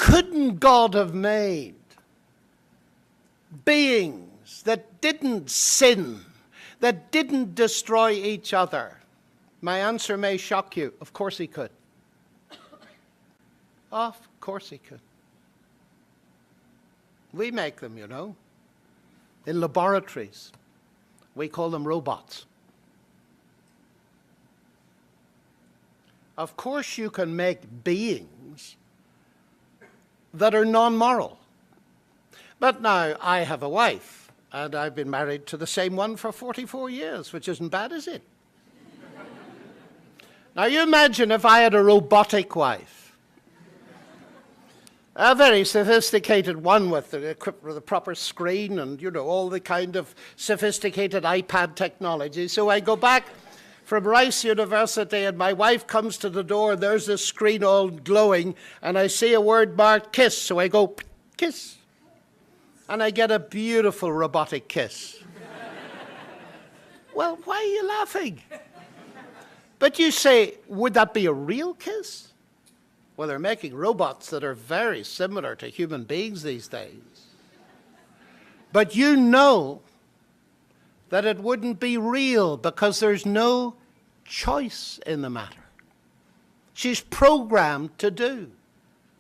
Couldn't God have made beings that didn't sin, that didn't destroy each other? My answer may shock you. Of course he could. Of course he could. We make them, you know, in laboratories. We call them robots. Of course you can make beings that are non-moral. But now I have a wife, and I've been married to the same one for 44 years, which isn't bad, is it? Now you imagine if I had a robotic wife, a very sophisticated one equipped with a proper screen and, you know, all the kind of sophisticated iPad technology. So I go back from Rice University and my wife comes to the door, there's a screen all glowing, and I see a word marked kiss, so I go, kiss. And I get a beautiful robotic kiss. Well, why are you laughing? But you say, would that be a real kiss? Well, they're making robots that are very similar to human beings these days. But you know that it wouldn't be real because there's no choice in the matter. She's programmed to do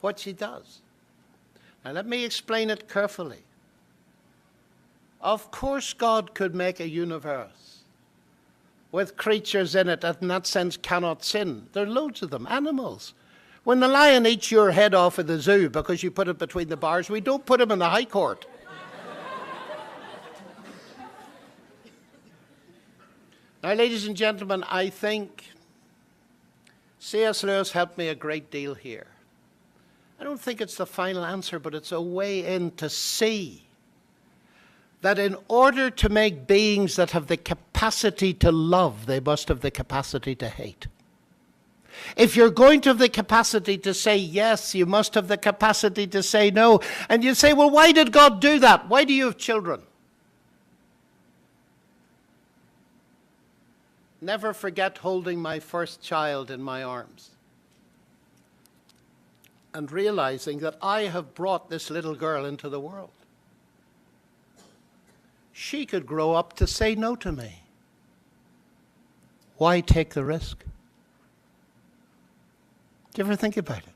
what she does. Now let me explain it carefully. Of course God could make a universe with creatures in it that in that sense cannot sin. There are loads of them, animals. When the lion eats your head off at the zoo because you put it between the bars, we don't put him in the High Court. Now, ladies and gentlemen, I think C.S. Lewis helped me a great deal here. I don't think it's the final answer, but it's a way in to see that in order to make beings that have the capacity to love, they must have the capacity to hate. If you're going to have the capacity to say yes, you must have the capacity to say no. And you say, well, why did God do that? Why do you have children? Never forget holding my first child in my arms and realizing that I have brought this little girl into the world. She could grow up to say no to me. Why take the risk? Do you ever think about it?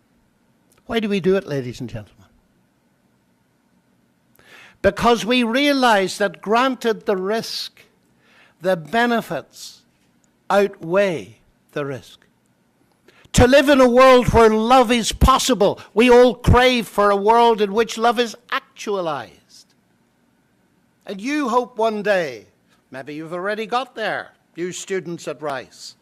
Why do we do it, ladies and gentlemen? Because we realize that granted the risk, the benefits outweigh the risk. To live in a world where love is possible, we all crave for a world in which love is actualized. And you hope one day, maybe you've already got there, you students at Rice,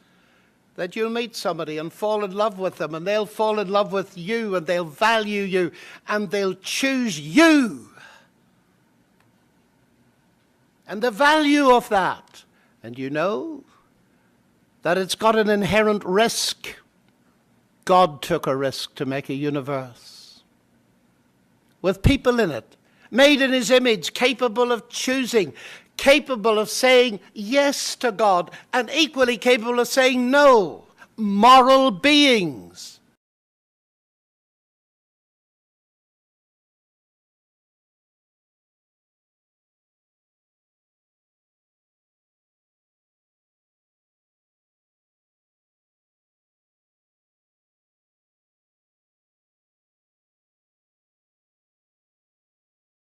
that you'll meet somebody and fall in love with them, and they'll fall in love with you, and they'll value you, and they'll choose you. And the value of that, and you know that it's got an inherent risk. God took a risk to make a universe with people in it, made in his image, capable of choosing, capable of saying yes to God, and equally capable of saying no. Moral beings.